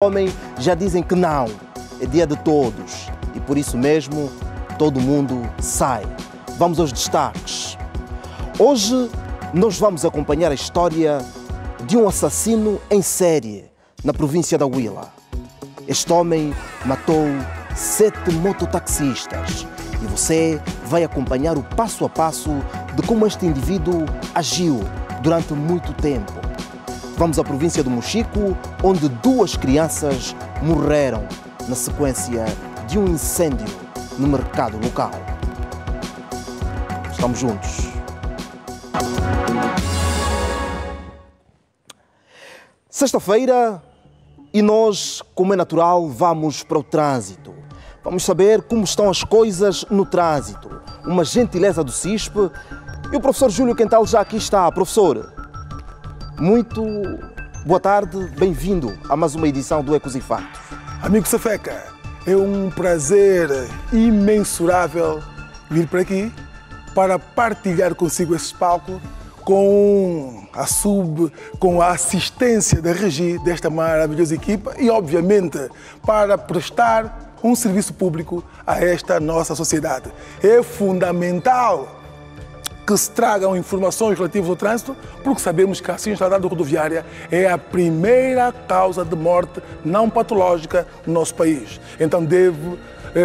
Homem já dizem que não, é dia de todos e por isso mesmo todo mundo sai. Vamos aos destaques. Hoje nós vamos acompanhar a história de um assassino em série na província da Huila. Este homem matou 7 mototaxistas e você vai acompanhar o passo a passo de como este indivíduo agiu durante muito tempo. Vamos à província do Mochico, onde 2 crianças morreram na sequência de um incêndio no mercado local. Estamos juntos. Sexta-feira e nós, como é natural, vamos para o trânsito. Vamos saber como estão as coisas no trânsito. Uma gentileza do CISP e o professor Júlio Quental já aqui está. Professor, muito boa tarde, bem-vindo a mais uma edição do Ecos e Factos. Amigo Safeca, é um prazer imensurável vir para aqui para partilhar consigo esse palco com a assistência da Regi desta maravilhosa equipa e, obviamente, para prestar um serviço público a esta nossa sociedade. É fundamental que se tragam informações relativas ao trânsito, porque sabemos que a sinistralidade rodoviária é a primeira causa de morte não patológica no nosso país. Então deve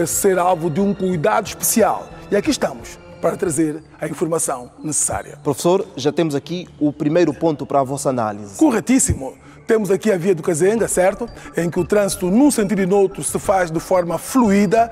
ser alvo de um cuidado especial. E aqui estamos para trazer a informação necessária. Professor, já temos aqui o primeiro ponto para a vossa análise. Corretíssimo. Temos aqui a via do Cazenga, certo? Em que o trânsito, num sentido e no outro, se faz de forma fluida.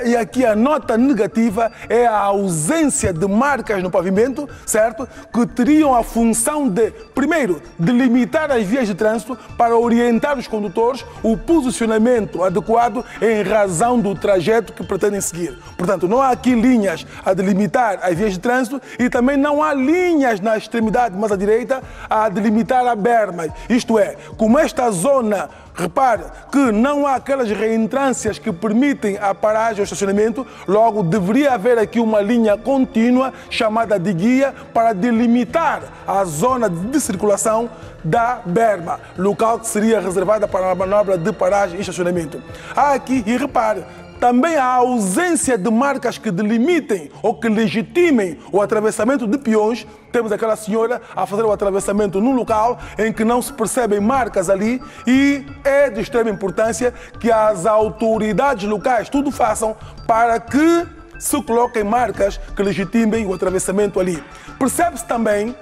E aqui a nota negativa é a ausência de marcas no pavimento, certo? Que teriam a função de, primeiro, delimitar as vias de trânsito para orientar os condutores o posicionamento adequado em razão do trajeto que pretendem seguir. Portanto, não há aqui linhas a delimitar as vias de trânsito e também não há linhas na extremidade mais à direita a delimitar a berma. Isto é, como esta zona, repare que não há aquelas reentrâncias que permitem a paragem ou estacionamento, logo deveria haver aqui uma linha contínua chamada de guia para delimitar a zona de circulação da berma, local que seria reservada para a manobra de paragem e estacionamento. Há aqui, e repare, também a ausência de marcas que delimitem ou que legitimem o atravessamento de peões. Temos aquela senhora a fazer o atravessamento num local em que não se percebem marcas ali e é de extrema importância que as autoridades locais tudo façam para que se coloquem marcas que legitimem o atravessamento ali. Percebe-se também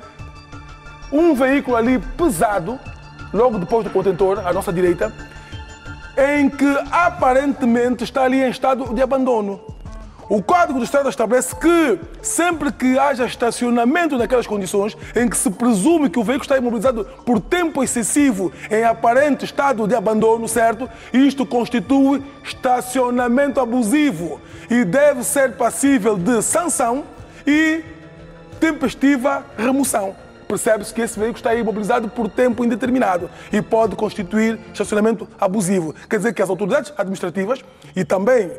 um veículo ali pesado, logo depois do contentor, à nossa direita, em que aparentemente está ali em estado de abandono. O Código de Estrada estabelece que sempre que haja estacionamento naquelas condições em que se presume que o veículo está imobilizado por tempo excessivo em aparente estado de abandono, certo? Isto constitui estacionamento abusivo e deve ser passível de sanção e tempestiva remoção. Percebe-se que esse veículo está imobilizado por tempo indeterminado e pode constituir estacionamento abusivo. Quer dizer que as autoridades administrativas e também,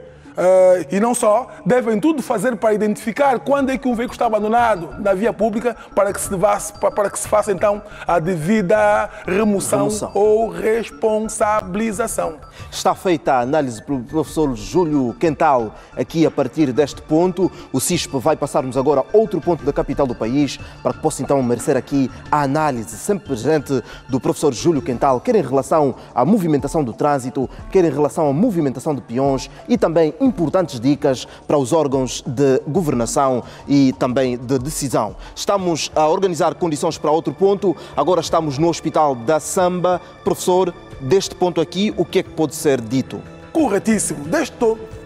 e não só, devem tudo fazer para identificar quando é que um veículo está abandonado na via pública para que se faça então a devida remoção ou responsabilização. Está feita a análise pelo professor Júlio Quental aqui a partir deste ponto. O CISP vai passar-nos agora outro ponto da capital do país para que possa então merecer aqui a análise sempre presente do professor Júlio Quental, quer em relação à movimentação do trânsito, quer em relação à movimentação de peões e também importantes dicas para os órgãos de governação e também de decisão. Estamos a organizar condições para outro ponto. Agora estamos no Hospital da Samba. Professor, deste ponto aqui, o que é que pode ser dito? Corretíssimo.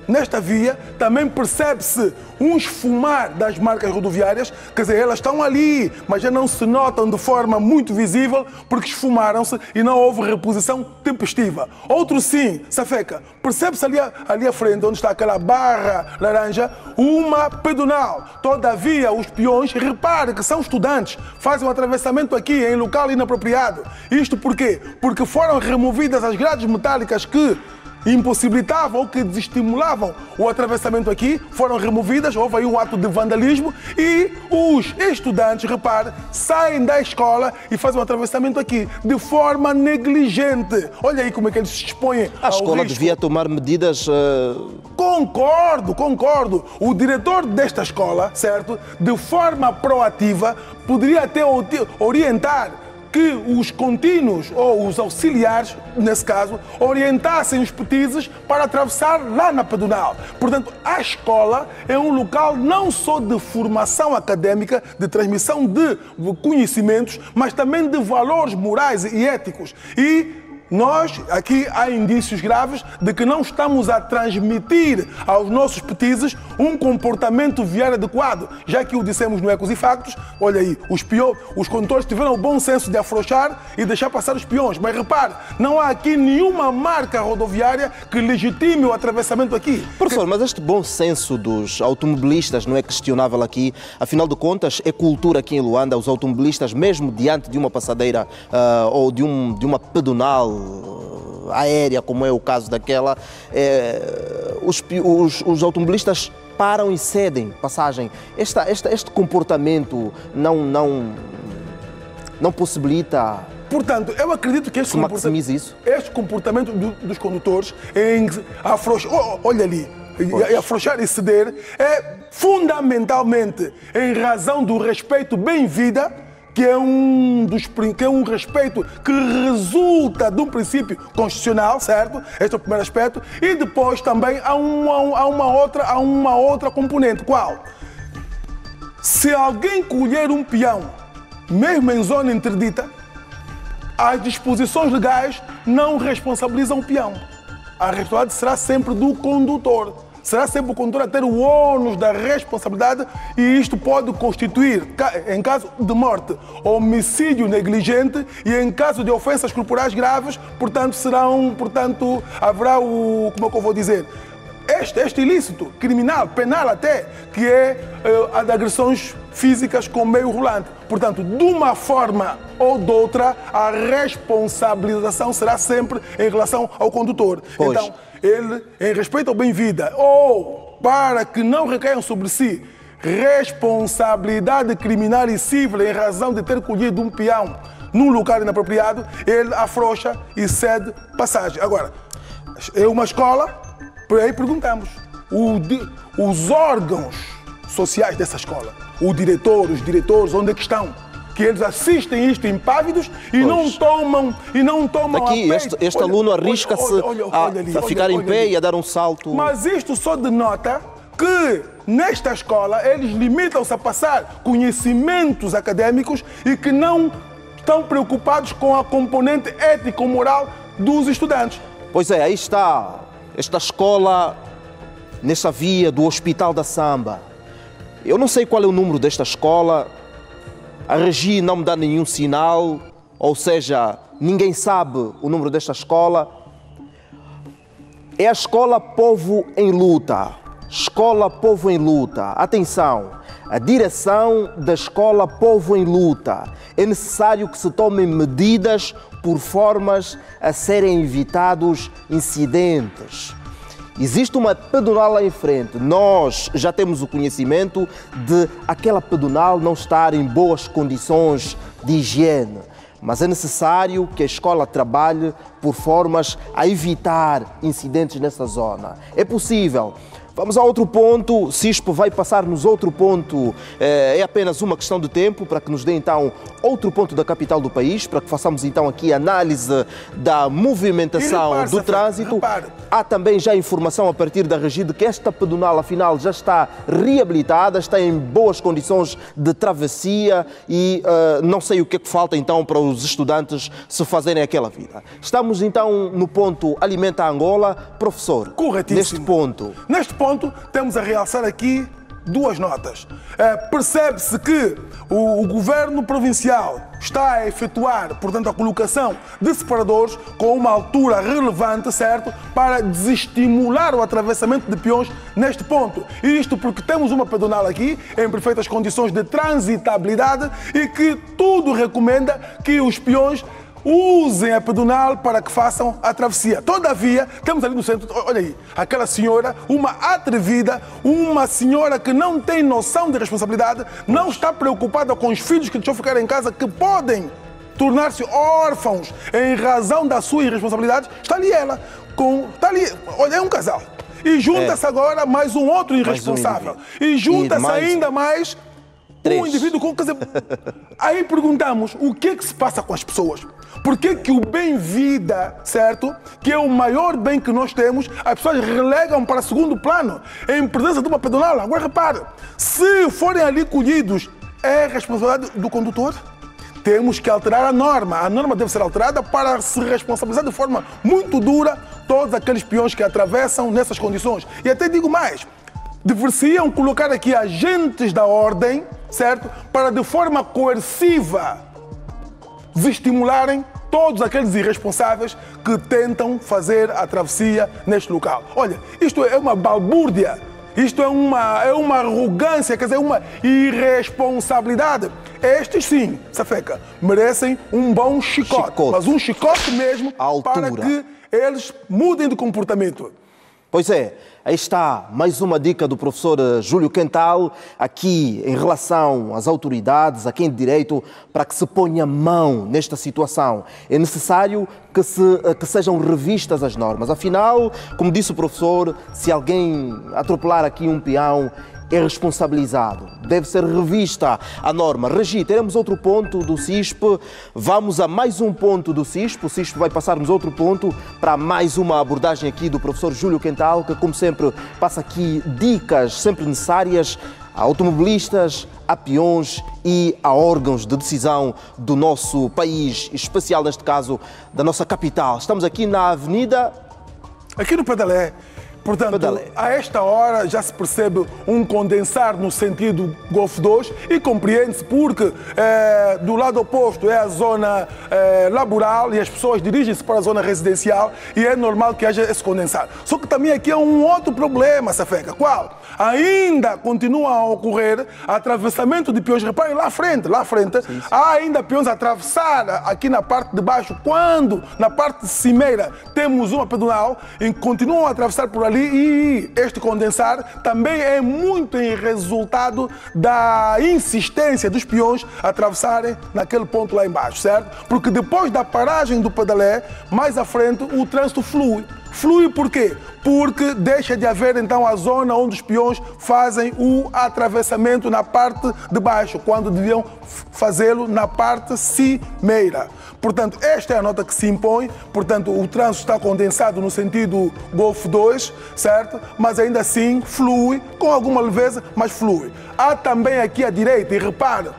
Nesta via também percebe-se um esfumar das marcas rodoviárias, quer dizer, elas estão ali, mas já não se notam de forma muito visível porque esfumaram-se e não houve reposição tempestiva. Outro sim, Safeca, percebe-se ali à frente, onde está aquela barra laranja, uma pedonal. Todavia, os peões, repare que são estudantes, fazem um atravessamento aqui em local inapropriado. Isto por quê? Porque foram removidas as grades metálicas que impossibilitavam ou que desestimulavam o atravessamento aqui foram removidas, houve aí um ato de vandalismo e os estudantes, repare, saem da escola e fazem o atravessamento aqui de forma negligente. Olha aí como é que eles se expõem A ao escola risco. devia tomar medidas... Concordo. O diretor desta escola, certo, de forma proativa, poderia até orientar que os contínuos ou os auxiliares, nesse caso, orientassem os petizes para atravessar lá na pedonal. Portanto, a escola é um local não só de formação académica, de transmissão de conhecimentos, mas também de valores morais e éticos. E nós, aqui, há indícios graves de que não estamos a transmitir aos nossos petizes um comportamento viário adequado. Já que o dissemos no Ecos e Factos, olha aí, os condutores tiveram o bom senso de afrouxar e deixar passar os peões. Mas repare, não há aqui nenhuma marca rodoviária que legitime o atravessamento aqui. Professor, mas este bom senso dos automobilistas não é questionável aqui. Afinal de contas, é cultura aqui em Luanda, os automobilistas, mesmo diante de uma passadeira ou de uma pedonal aérea, como é o caso daquela, os automobilistas param e cedem passagem. Este comportamento não possibilita... Portanto, eu acredito que este comportamento dos condutores em afrouxar, olha ali, e afrouxar e ceder é fundamentalmente em razão do respeito bem-vida, que é um respeito que resulta de um princípio constitucional, certo? Este é o primeiro aspecto. E depois também há uma outra componente. Qual? Se alguém colher um peão, mesmo em zona interdita, as disposições legais não responsabilizam o peão. A responsabilidade será sempre do condutor. Será sempre o condutor a ter o ônus da responsabilidade e isto pode constituir, em caso de morte, homicídio negligente e em caso de ofensas corporais graves, haverá como é que eu vou dizer? Este ilícito criminal, penal até, que é a de agressões físicas com meio rolante. Portanto, de uma forma ou de outra, a responsabilização será sempre em relação ao condutor. Pois. Então, ele, em respeito ao bem-vida, ou para que não recaiam sobre si responsabilidade criminal e civil em razão de ter colhido um peão num lugar inapropriado, ele afrouxa e cede passagem. Agora, é uma escola, por aí perguntamos, os órgãos sociais dessa escola, os diretores, onde é que estão? Que eles assistem isto impávidos e não tomam aqui, a peito. este aluno arrisca-se a ficar em pé e a dar um salto. Mas isto só denota que nesta escola eles limitam-se a passar conhecimentos académicos e que não estão preocupados com a componente ético-moral dos estudantes. Pois é, aí está esta escola nesta via do Hospital da Samba. Eu não sei qual é o número desta escola. A Regi não me dá nenhum sinal, ou seja, ninguém sabe o número desta escola. É a Escola Povo em Luta. Escola Povo em Luta. Atenção, a direção da Escola Povo em Luta. É necessário que se tomem medidas por formas a serem evitados incidentes. Existe uma pedonal lá em frente. Nós já temos o conhecimento de aquela pedonal não estar em boas condições de higiene. Mas é necessário que a escola trabalhe por formas a evitar incidentes nessa zona. É possível. Vamos a outro ponto. Cispo vai passar-nos outro ponto. É apenas uma questão de tempo para que nos dê então outro ponto da capital do país, para que façamos então aqui a análise da movimentação do trânsito. Há também já informação a partir da Regi de que esta pedonal afinal já está reabilitada, está em boas condições de travessia e não sei o que é que falta então para os estudantes se fazerem aquela vida. Estamos então no ponto Alimenta Angola. Professor, corretíssimo. Neste ponto, temos a realçar aqui duas notas. Percebe-se que o governo provincial está a efetuar, portanto, a colocação de separadores com uma altura relevante, certo? Para desestimular o atravessamento de peões neste ponto. Isto porque temos uma pedonal aqui em perfeitas condições de transitabilidade e que tudo recomenda que os peões usem a pedonal para que façam a travessia. Todavia, temos ali no centro, olha aí, aquela senhora, uma atrevida, uma senhora que não tem noção de responsabilidade, não está preocupada com os filhos que deixou ficar em casa, que podem tornar-se órfãos em razão da sua irresponsabilidade. Está ali ela, está ali, olha, é um casal. E junta-se agora mais um outro irresponsável. E junta-se ainda mais um indivíduo com... Quer dizer, aí perguntamos, o que é que se passa com as pessoas? Por que que o bem-vida, certo? Que é o maior bem que nós temos, as pessoas relegam para segundo plano, em presença de uma pedonal. Agora repare, se forem ali colhidos, é responsabilidade do condutor? Temos que alterar a norma. A norma deve ser alterada para se responsabilizar de forma muito dura todos aqueles peões que atravessam nessas condições. E até digo mais, deveriam colocar aqui agentes da ordem, certo? Para de forma coerciva desestimularem todos aqueles irresponsáveis que tentam fazer a travessia neste local. Olha, isto é uma balbúrdia, isto é uma arrogância, quer dizer, uma irresponsabilidade. Estes sim, Safeca, merecem um bom chicote, mas um chicote mesmo para que eles mudem de comportamento. Pois é, aí está mais uma dica do professor Júlio Quental, aqui em relação às autoridades, a quem de direito, para que se ponha mão nesta situação. É necessário que sejam revistas as normas. Afinal, como disse o professor, se alguém atropelar aqui um peão, é responsabilizado. Deve ser revista a norma. Regi, teremos outro ponto do CISP. Vamos a mais um ponto do CISP. O CISP vai passar-nos outro ponto para mais uma abordagem aqui do professor Júlio Quental, que, como sempre, passa aqui dicas sempre necessárias a automobilistas, a peões e a órgãos de decisão do nosso país, em especial neste caso da nossa capital. Estamos aqui na Avenida... Aqui no Pedalé. Portanto, a esta hora já se percebe um condensar no sentido Golfo 2 e compreende-se porque do lado oposto é a zona laboral e as pessoas dirigem-se para a zona residencial e é normal que haja esse condensar. Só que também aqui há um outro problema, Safeca. Qual? Ainda continua a ocorrer atravessamento de peões. Reparem, lá à frente, há ainda peões a atravessar aqui na parte de baixo, quando na parte de cimeira temos uma pedonal e continuam a atravessar por ali. E este condensar também é muito em resultado da insistência dos peões a atravessarem naquele ponto lá embaixo, certo? Porque depois da paragem do Pedalé, mais à frente, o trânsito flui. Flui por quê? Porque deixa de haver então a zona onde os peões fazem o atravessamento na parte de baixo, quando deviam fazê-lo na parte cimeira. Portanto, esta é a nota que se impõe. Portanto, o trânsito está condensado no sentido Golfo 2, certo? Mas ainda assim flui, com alguma leveza, mas flui. Há também aqui à direita, e repara,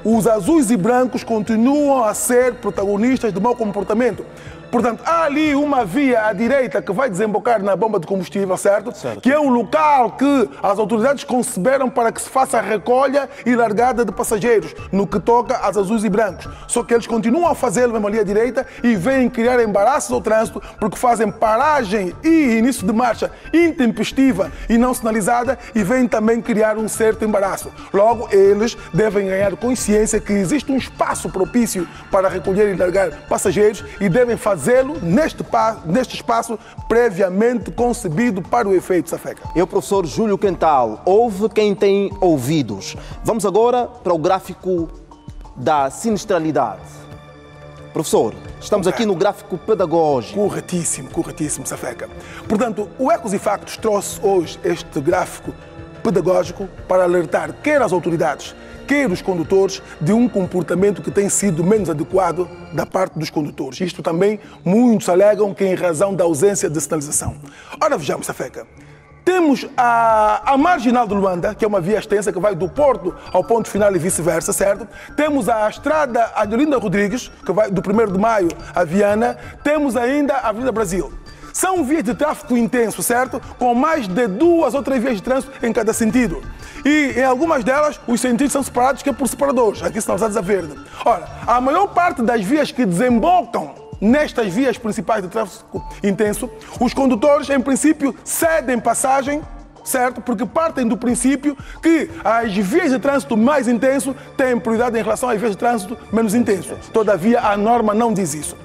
os azuis e brancos continuam a ser protagonistas do mau comportamento. Portanto, há ali uma via à direita que vai desembocar na bomba de combustível, certo? Que é o local que as autoridades conceberam para que se faça a recolha e largada de passageiros, no que toca às azuis e brancos. Só que eles continuam a fazê-lo mesmo ali à direita e vêm criar embaraços ao trânsito porque fazem paragem e início de marcha intempestiva e não sinalizada e vêm também criar um certo embaraço. Logo, eles devem ganhar consciência que existe um espaço propício para recolher e largar passageiros e devem fazê-lo neste espaço previamente concebido para o efeito, Safeca. Eu, professor Júlio Quental, ouve quem tem ouvidos. Vamos agora para o gráfico da sinistralidade. Professor, estamos aqui no gráfico pedagógico. Corretíssimo, Safeca. Portanto, o Ecos e Factos trouxe hoje este gráfico pedagógico para alertar quer as autoridades, quer os condutores, de um comportamento que tem sido menos adequado da parte dos condutores. Isto também muitos alegam que é em razão da ausência de sinalização. Ora, vejamos, Safeca. Temos a Marginal de Luanda, que é uma via extensa que vai do Porto ao ponto final e vice-versa, certo? Temos a Estrada Adelinda Rodrigues, que vai do 1º de Maio a Viana. Temos ainda a Avenida Brasil. São vias de tráfego intenso, certo? Com mais de 2 ou 3 vias de trânsito em cada sentido. E em algumas delas, os sentidos são separados, que é por separadores, aqui sinalizados a verde. Ora, a maior parte das vias que desembocam nestas vias principais de tráfego intenso, os condutores, em princípio, cedem passagem certo? Porque partem do princípio que as vias de trânsito mais intenso têm prioridade em relação às vias de trânsito menos intenso. Todavia, a norma não diz isso.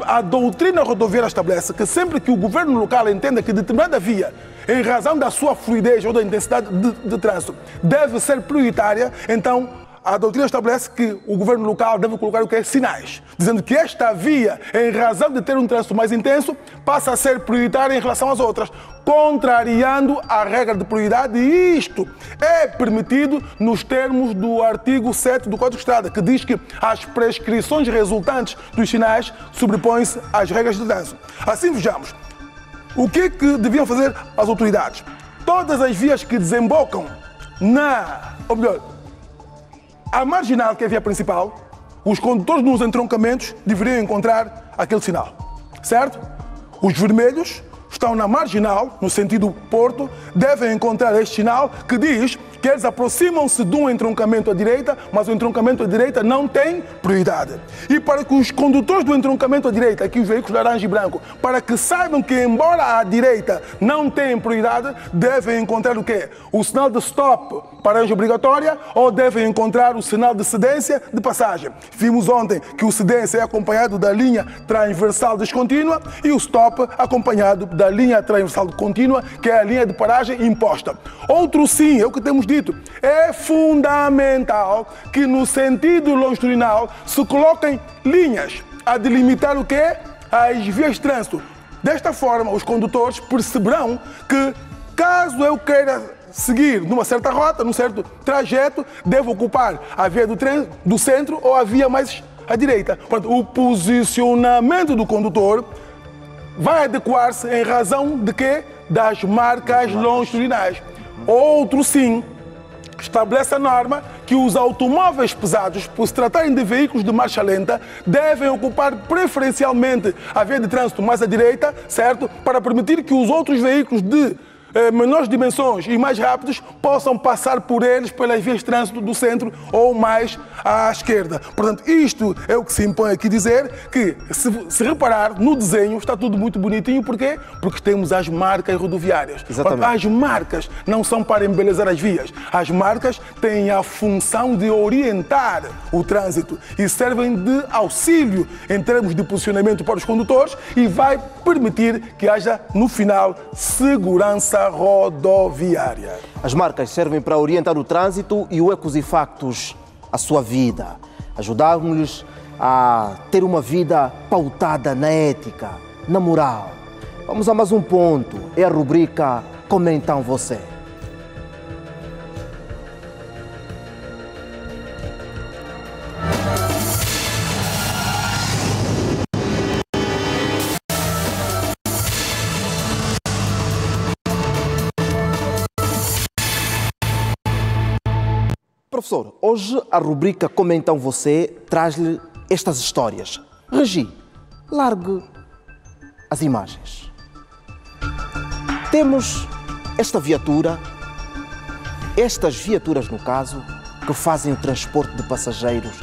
A doutrina rodoviária estabelece que sempre que o governo local entenda que determinada via, em razão da sua fluidez ou da intensidade de trânsito, deve ser prioritária, então a doutrina estabelece que o governo local deve colocar o que é sinais, dizendo que esta via, em razão de ter um trânsito mais intenso, passa a ser prioritária em relação às outras, contrariando a regra de prioridade, e isto é permitido nos termos do artigo 7 do Código de Estrada, que diz que as prescrições resultantes dos sinais sobrepõem-se às regras de trânsito. Assim, vejamos, o que deviam fazer as autoridades? Todas as vias que desembocam a marginal, que é a via principal, os condutores nos entroncamentos deveriam encontrar aquele sinal, certo? Os vermelhos estão na marginal, no sentido Porto, devem encontrar este sinal que diz que eles aproximam-se de um entroncamento à direita, mas o entroncamento à direita não tem prioridade. E para que os condutores do entroncamento à direita, aqui os veículos laranja e branco, para que saibam que, embora à direita não tenham prioridade, devem encontrar o quê? O sinal de stop, paragem obrigatória, ou devem encontrar o sinal de cedência de passagem. Vimos ontem que o cedência é acompanhado da linha transversal descontínua e o stop acompanhado da linha transversal contínua, que é a linha de paragem imposta. Outro sim, é o que temos dito, é fundamental que no sentido longitudinal se coloquem linhas a delimitar o quê? As vias de trânsito. Desta forma, os condutores perceberão que, caso eu queira seguir numa certa rota, num certo trajeto, devo ocupar a via do centro ou a via mais à direita. Portanto, o posicionamento do condutor vai adequar-se em razão de quê? Das marcas longitudinais. Outro sim, estabelece a norma que os automóveis pesados, por se tratarem de veículos de marcha lenta, devem ocupar preferencialmente a via de trânsito mais à direita, certo? Para permitir que os outros veículos de menores dimensões e mais rápidos possam passar por eles pelas vias de trânsito do centro ou mais à esquerda. Portanto, isto é o que se impõe aqui dizer, que se reparar no desenho está tudo muito bonitinho. Porquê? Porque temos as marcas rodoviárias. Exatamente. Portanto, as marcas não são para embelezar as vias. As marcas têm a função de orientar o trânsito e servem de auxílio em termos de posicionamento para os condutores e vai permitir que haja, no final, segurança rodoviária. As marcas servem para orientar o trânsito e o ecos e factos à sua vida, ajudar-nos a ter uma vida pautada na ética, na moral. Vamos a mais um ponto, é a rubrica Como Então Você? Professor, hoje a rubrica Como Então Você traz-lhe estas histórias. Regi, largue as imagens. Temos esta viatura, estas viaturas no caso, que fazem o transporte de passageiros.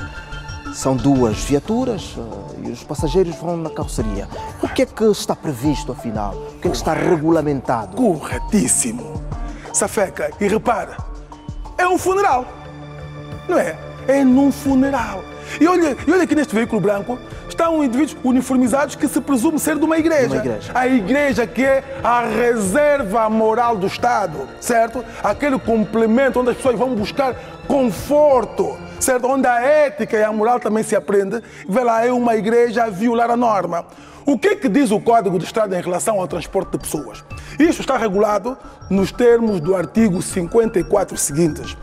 São duas viaturas e os passageiros vão na carroceria. O que é que está previsto afinal? O que é que está regulamentado? Corretíssimo. Safeca, e repara, é um funeral. Não é? É num funeral. E olha que neste veículo branco estão indivíduos uniformizados que se presume ser de uma igreja. A igreja que é a reserva moral do Estado, certo? Aquele complemento onde as pessoas vão buscar conforto, certo? Onde a ética e a moral também se aprende. Vê lá, é uma igreja a violar a norma. O que é que diz o Código de Estrada em relação ao transporte de pessoas? Isto está regulado nos termos do artigo 54 seguintes.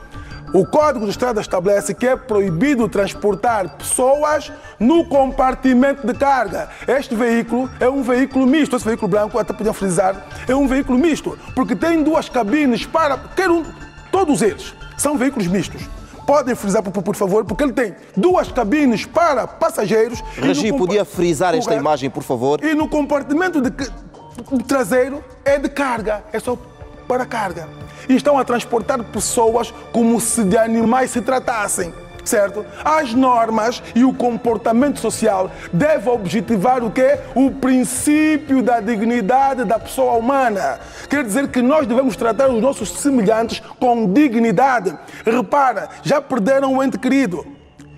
O Código de Estrada estabelece que é proibido transportar pessoas no compartimento de carga. Este veículo é um veículo misto. Esse veículo branco, até podiam frisar, é um veículo misto, porque tem duas cabines para... Todos eles são veículos mistos. Podem frisar, por favor, porque ele tem duas cabines para passageiros. Regi, podia frisar esta imagem, por favor? E no compartimento de traseiro é de carga, é só para carga. E estão a transportar pessoas como se de animais se tratassem. certo? As normas e o comportamento social devem objetivar o quê? O princípio da dignidade da pessoa humana. Quer dizer que nós devemos tratar os nossos semelhantes com dignidade. Repara, já perderam um ente querido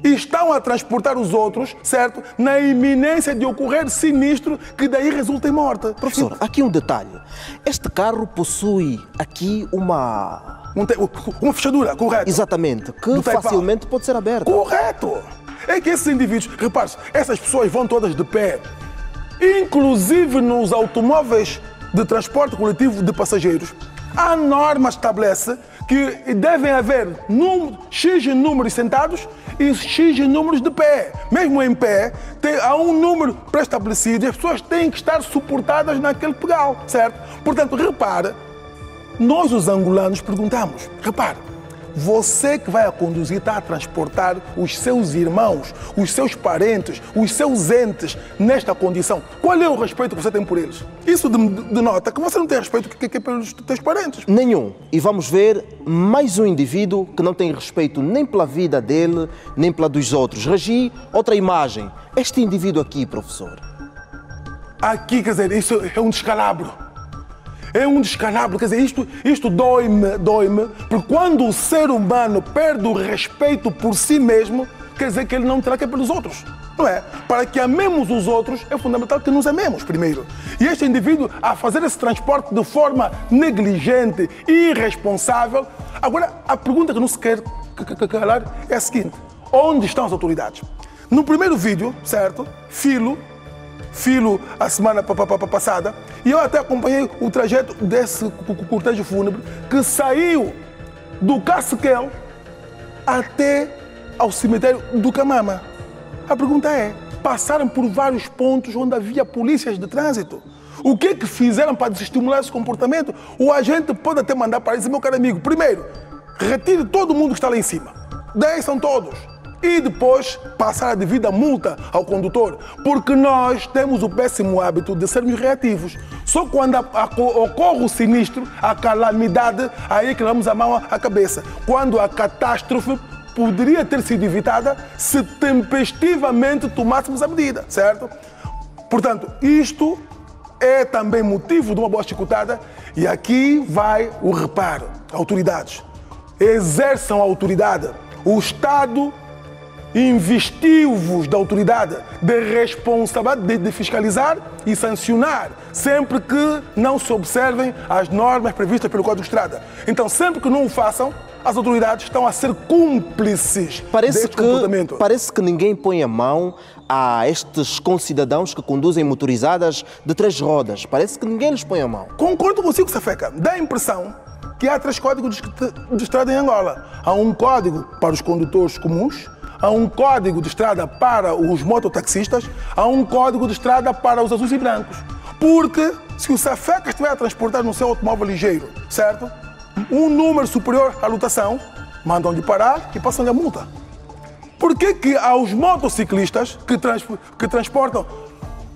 e estão a transportar os outros, certo? Na iminência de ocorrer sinistro que daí resulta em morte. Professor, aqui um detalhe. Este carro possui aqui uma fechadura, correto? Exatamente, que facilmente pode ser aberta. Correto! É que esses indivíduos, repare, essas pessoas vão todas de pé, inclusive nos automóveis de transporte coletivo de passageiros. A norma estabelece que devem haver X números sentados e X números de pé. Mesmo em pé, há um número pré-estabelecido e as pessoas têm que estar suportadas naquele pedal, certo? Portanto, repare, nós os angolanos perguntamos, repare, você que vai a conduzir está a transportar os seus irmãos, os seus parentes, os seus entes nesta condição. Qual é o respeito que você tem por eles? Isso denota que você não tem respeito pelos teus parentes. Nenhum. E vamos ver mais um indivíduo que não tem respeito nem pela vida dele, nem pela dos outros. Regi, outra imagem. Este indivíduo aqui, professor. Aqui, quer dizer, isso é um descalabro. É um descalabro, quer dizer, isto dói-me, porque quando o ser humano perde o respeito por si mesmo, quer dizer que ele não terá que pelos outros, não é? Para que amemos os outros, é fundamental que nos amemos primeiro. E este indivíduo, a fazer esse transporte de forma negligente e irresponsável, agora, a pergunta que não se quer calar é a seguinte: onde estão as autoridades? No primeiro vídeo, certo? Filo a semana passada, e eu até acompanhei o trajeto desse cortejo fúnebre que saiu do Cacequel até ao cemitério do Camama. A pergunta é, passaram por vários pontos onde havia polícias de trânsito. O que é que fizeram para desestimular esse comportamento? O agente pode até mandar para isso, meu caro amigo, primeiro, retire todo mundo que está lá em cima. 10 são todos. E depois passar a devida multa ao condutor, porque nós temos o péssimo hábito de sermos reativos. Só quando ocorre o sinistro, a calamidade, aí é que levamos a mão à cabeça. Quando a catástrofe poderia ter sido evitada se tempestivamente tomássemos a medida, certo? Portanto, isto é também motivo de uma boa chicotada e aqui vai o reparo. Autoridades exerçam a autoridade. O Estado investiu-vos da autoridade de responsabilidade de fiscalizar e sancionar sempre que não se observem as normas previstas pelo Código de Estrada. Então, sempre que não o façam, as autoridades estão a ser cúmplices deste comportamento. Parece que ninguém põe a mão a estes concidadãos que conduzem motorizadas de 3 rodas. Parece que ninguém lhes põe a mão. Concordo consigo, Safeca. Dá a impressão que há 3 códigos de estrada em Angola. Há um código para os condutores comuns, há um código de estrada para os mototaxistas, há um código de estrada para os azuis e brancos. Porque se o Safeca estiver a transportar no seu automóvel ligeiro, certo? Um número superior à lotação, mandam-lhe parar e passam-lhe a multa. Por que aos motociclistas que transportam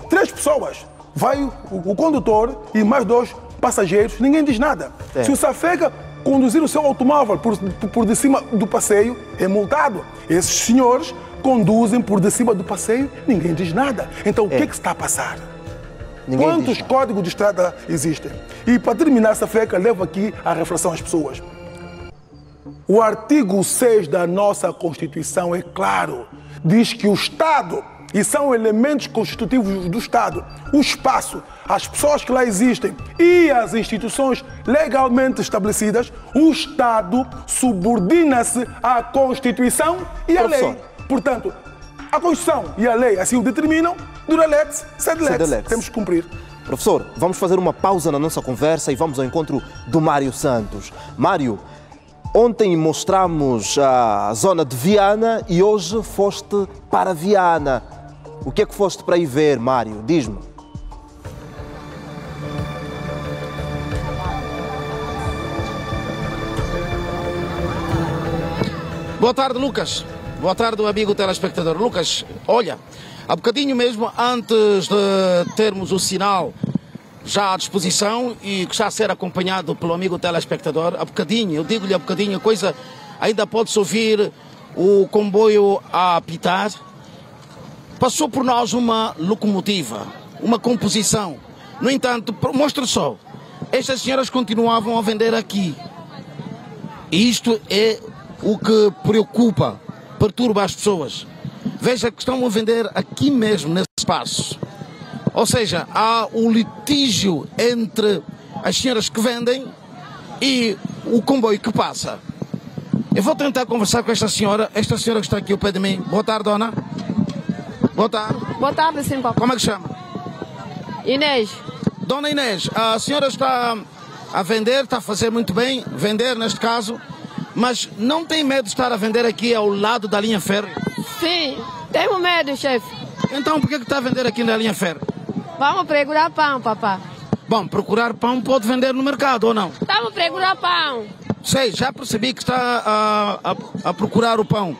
3 pessoas, vai o condutor e mais 2 passageiros, ninguém diz nada. É. Se o Safeca conduzir o seu automóvel por de cima do passeio, é multado. Esses senhores conduzem por de cima do passeio, ninguém diz nada. Então, o que está a passar? Quantos códigos de estrada existem? E para terminar essa feca, levo aqui a reflexão às pessoas. O artigo 6 da nossa Constituição é claro. Diz que o Estado, e são elementos constitutivos do Estado, o espaço, as pessoas que lá existem e as instituições legalmente estabelecidas, o Estado subordina-se à Constituição e à lei. Portanto, a Constituição e a lei assim o determinam, dura lex, sed lex. Temos que cumprir. Professor, vamos fazer uma pausa na nossa conversa e vamos ao encontro do Mário Santos. Mário, ontem mostramos a zona de Viana e hoje foste para Viana. O que é que foste para aí ver, Mário? Diz-me. Boa tarde, Lucas. Boa tarde, amigo telespectador. Lucas, olha, há bocadinho mesmo, antes de termos o sinal já à disposição e que está a ser acompanhado pelo amigo telespectador, há bocadinho, eu digo-lhe há bocadinho, a coisa ainda pode-se ouvir o comboio a apitar, passou por nós uma locomotiva, uma composição. No entanto, mostra só, estas senhoras continuavam a vender aqui. E isto é o que preocupa, perturba as pessoas. Veja que estão a vender aqui mesmo, nesse espaço. Ou seja, há um litígio entre as senhoras que vendem e o comboio que passa. Eu vou tentar conversar com esta senhora que está aqui ao pé de mim. Boa tarde, dona. Boa tarde. Boa tarde, sim, papai. Como é que chama? Inês. Dona Inês, a senhora está a vender, está a fazer muito bem, vender neste caso, mas não tem medo de estar a vender aqui ao lado da linha férrea? Sim, tenho medo, chefe. Então por que está a vender aqui na linha férrea? Vamos procurar pão, papá. Bom, procurar pão pode vender no mercado ou não? Estamos procurar pão. Sei, já percebi que está a procurar o pão.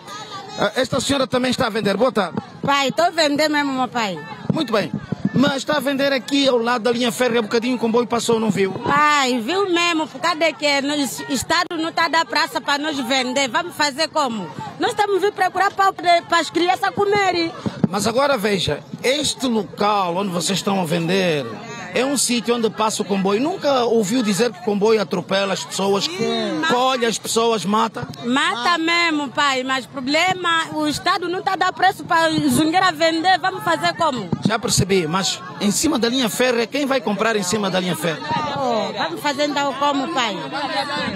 Esta senhora também está a vender. Boa tarde. Pai, estou a vender mesmo, meu pai. Muito bem. Mas está a vender aqui ao lado da linha férrea, um bocadinho o comboio passou, não viu? Pai, viu mesmo, por causa de que o Estado não está a dar praça para nós vender. Vamos fazer como? Nós estamos vindo procurar pão para as crianças comerem. Mas agora veja, este local onde vocês estão a vender é um sítio onde passa o comboio. Nunca ouviu dizer que o comboio atropela as pessoas, colhe as pessoas, mata? Mata mesmo, pai, mas o problema, o Estado não está a dar preço para os zungueiros vender. Vamos fazer como? Já percebi, mas em cima da linha férrea, quem vai comprar em cima da linha férrea? Vamos fazer então como, pai?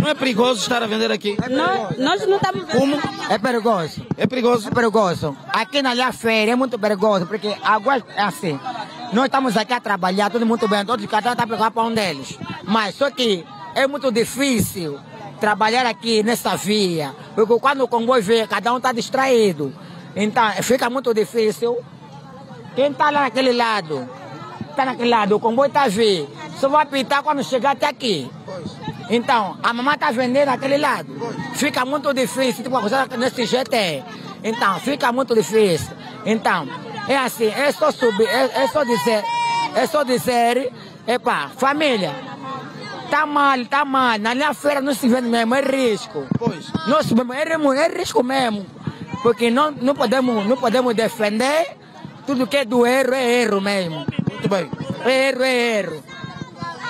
Não é perigoso estar a vender aqui? Nós não estamos... Como? É perigoso. É perigoso? É perigoso. Aqui na linha férrea é muito perigoso, porque agora é assim. Nós estamos aqui a trabalhar, tudo muito bem, todos cada um está a pegar para um deles. Mas só que é muito difícil trabalhar aqui nessa via, porque quando o comboio vem, cada um está distraído. Então fica muito difícil. Quem está lá naquele lado, o comboio está a vir, só vai apitar quando chegar até aqui. Então, a mamãe está vendendo naquele lado. Fica muito difícil, tipo, a coisa nesse jeito é. Então, fica muito difícil. Então, é assim, é só subir, é só dizer, epa, família, tá mal, na linha feira não se vende mesmo, é risco. Pois. É risco mesmo, porque não podemos defender tudo que é do erro, é erro mesmo. Muito bem. É erro.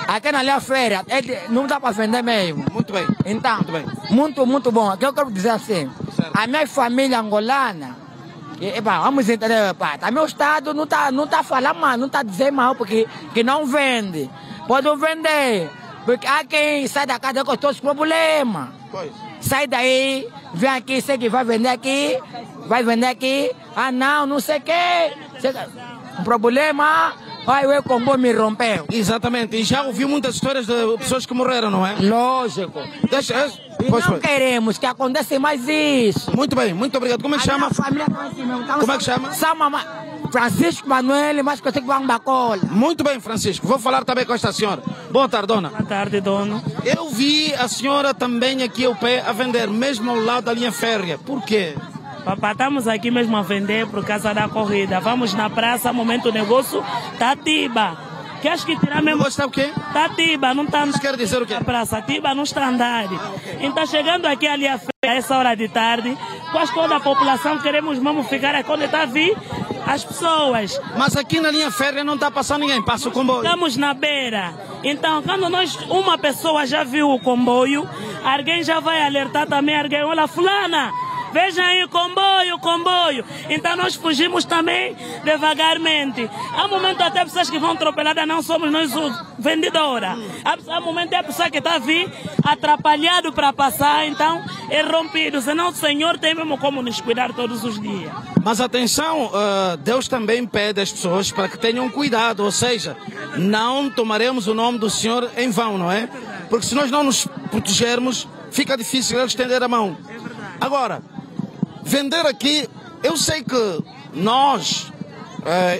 Aqui na linha feira, não dá para vender mesmo. Muito bem. Então, muito bem. Muito bom. O que eu quero dizer assim, certo. A minha família angolana, vamos entender, também o Estado não tá falando mal, não está dizendo mal, porque que não vende. Pode vender, porque há quem sai da casa com todos os problemas. Pois. Sai daí, vem aqui, sei que vai vender aqui, ah não sei o quê. Um problema, o comboio me rompeu. Exatamente, e já ouviu muitas histórias de pessoas que morreram, não é? Lógico. Não queremos que aconteça mais isso. Muito bem, muito obrigado. Como é que chama? Como é que chama? Francisco Manuel, mais conhecido como Bacola. Muito bem, Francisco. Vou falar também com esta senhora. Boa tarde, dona. Boa tarde, dono. Eu vi a senhora também aqui ao pé a vender, mesmo ao lado da linha férrea. Por quê? Papá, estamos aqui mesmo a vender por causa da corrida. Vamos na praça, momento do negócio, tá tiba. Queres que tirar mesmo? Está o quê? Tá tiba, não está. Isso quer dizer o quê? Na praça, tiba não está andando. Então, chegando aqui ali a essa hora de tarde, quase toda a população queremos mesmo ficar aqui onde está a vir as pessoas. Mas aqui na linha férrea não está passando ninguém, passa o comboio. Estamos na beira. Então, quando uma pessoa já viu o comboio, alguém já vai alertar também alguém. Olha, fulana, veja aí o comboio. Então nós fugimos também devagarmente. Há momentos até pessoas que vão atropeladas, não somos nós vendedora. Há momentos a pessoa que está a vir atrapalhado para passar, então é rompido. Senão o Senhor tem mesmo como nos cuidar todos os dias. Mas atenção, Deus também pede às pessoas para que tenham cuidado, ou seja, não tomaremos o nome do Senhor em vão, não é? Porque se nós não nos protegermos, fica difícil eles estender a mão. Agora, vender aqui, eu sei que nós,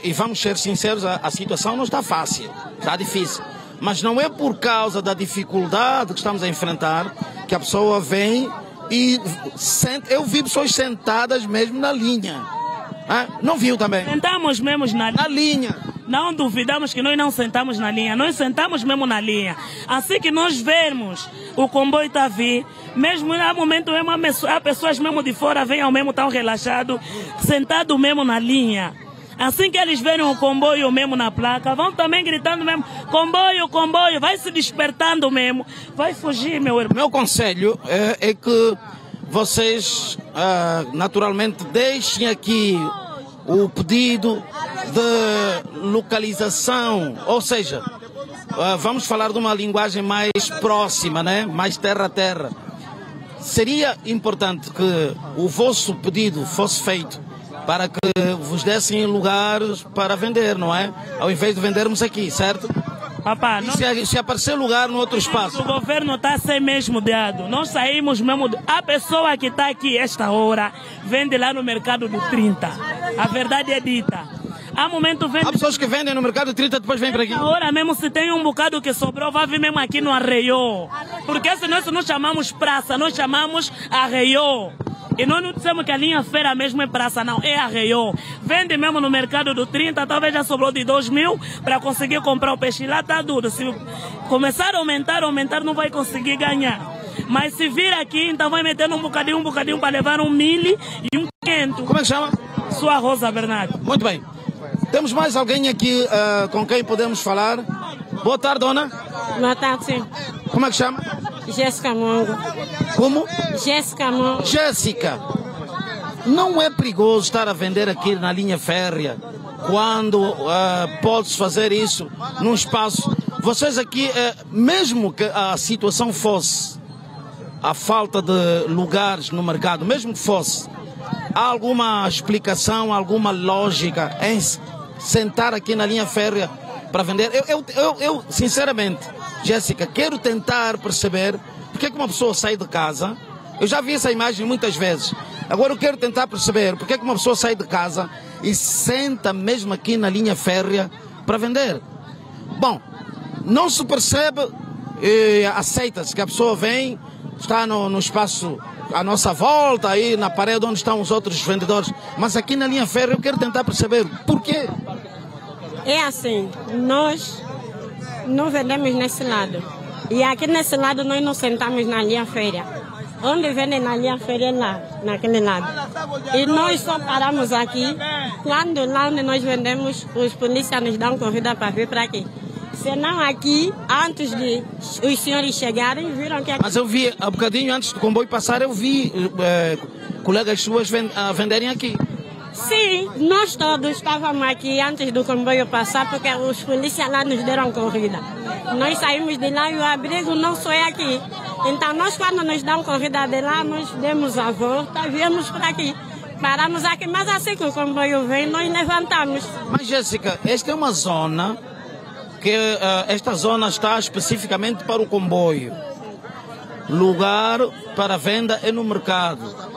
e vamos ser sinceros, a situação não está fácil, está difícil. Mas não é por causa da dificuldade que estamos a enfrentar que a pessoa vem e sente. Eu vi pessoas sentadas mesmo na linha. Não viu também? Sentamos mesmo na linha. não duvidamos que nós não sentamos na linha, nós sentamos mesmo na linha. Assim que nós vermos o comboio está a vir, mesmo no momento mesmo, as pessoas mesmo de fora vêm ao mesmo tão relaxado, sentado mesmo na linha. Assim que eles verem o comboio mesmo na placa, vão também gritando mesmo, comboio, comboio, vai se despertando mesmo, vai fugir, meu irmão. Meu conselho é que vocês, naturalmente, deixem aqui o pedido de localização, ou seja, vamos falar de uma linguagem mais próxima, né? Mais terra a terra. Seria importante que o vosso pedido fosse feito para que vos dessem lugares para vender, não é? Ao invés de vendermos aqui, certo? Papá, Se aparecer lugar no outro espaço. O governo está sem mesmo dado. Nós saímos mesmo. A pessoa que está aqui esta hora vende lá no mercado do 30. A verdade é dita. Há momento vende. Há pessoas que vendem no mercado 30 depois vêm para aqui. Agora mesmo, se tem um bocado que sobrou, vai vir mesmo aqui no Arreiô. Porque se nós não chamamos praça, nós chamamos Arreiô. E nós não dizemos que a linha feira mesmo é praça, não, é Arreiô. Vende mesmo no mercado do 30, talvez já sobrou de 2.000 para conseguir comprar o peixe. Lá está duro. Se começar a aumentar, não vai conseguir ganhar. Mas se vir aqui, então vai metendo um bocadinho para levar 1.000 e 1.500. Como é que chama? Sua Rosa Bernardo. Muito bem. Temos mais alguém aqui com quem podemos falar? Boa tarde, dona. Boa tarde, sim. Como é que chama? Jéssica Mongo. Como? Jéssica Mongo. Jéssica, não é perigoso estar a vender aqui na linha férrea quando pode-se fazer isso num espaço? Vocês aqui, mesmo que a situação fosse a falta de lugares no mercado, mesmo que fosse, há alguma explicação, alguma lógica em sentar aqui na linha férrea para vender? Eu sinceramente, Jéssica, quero tentar perceber porque é que uma pessoa sai de casa. Eu já vi essa imagem muitas vezes. Agora eu quero tentar perceber porque é que uma pessoa sai de casa e senta mesmo aqui na linha férrea para vender. Bom, não se percebe, aceita-se que a pessoa vem, está no espaço à nossa volta, aí na parede onde estão os outros vendedores. Mas aqui na linha férrea eu quero tentar perceber porquê. É assim, nós não vendemos nesse lado. E aqui nesse lado nós não sentamos na linha férrea. Onde vendem na linha férrea é lá, naquele lado. E nós só paramos aqui quando lá onde nós vendemos, os polícias nos dão corrida para vir para aqui. Senão aqui, antes de os senhores chegarem, viram que... Mas eu vi, há bocadinho antes do comboio passar, eu vi colegas suas venderem aqui. Sim, nós todos estávamos aqui antes do comboio passar, porque os polícias lá nos deram corrida. Nós saímos de lá e o abrigo não só é aqui. Então nós, quando nos dão corrida de lá, nós demos a volta, viemos para aqui. Paramos aqui, mas assim que o comboio vem, nós levantamos. Mas Jéssica, esta é uma zona que esta zona está especificamente para o comboio. Lugar para venda é no mercado.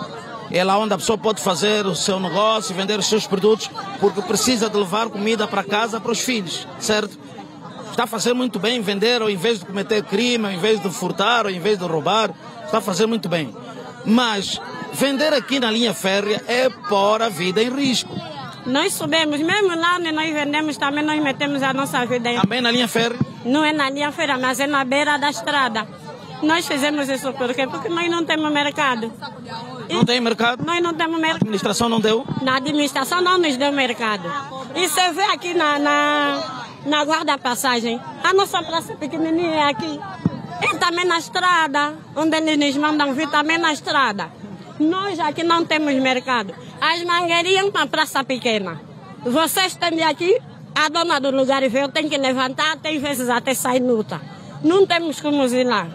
É lá onde a pessoa pode fazer o seu negócio, vender os seus produtos, porque precisa de levar comida para casa para os filhos, certo? Está a fazer muito bem vender, ao invés de cometer crime, ao invés de furtar, ao invés de roubar, está a fazer muito bem. Mas vender aqui na linha férrea é pôr a vida em risco. Nós subimos, mesmo lá onde nós vendemos, também nós metemos a nossa vida em risco. Também na linha férrea? Não é na linha férrea, mas é na beira da estrada. Nós fizemos isso por quê? Porque nós não temos mercado. Não tem mercado? Nós não temos mercado. A administração não deu? Na administração não nos deu mercado. E você vê aqui na guarda-passagem, a nossa praça pequenininha é aqui. E também na estrada, onde eles nos mandam vir, também na estrada. Nós aqui não temos mercado. As mangueirinhas para a praça pequena. Vocês têm aqui, a dona do lugar veio, tem que levantar, tem vezes até sair luta. Não temos como ir lá.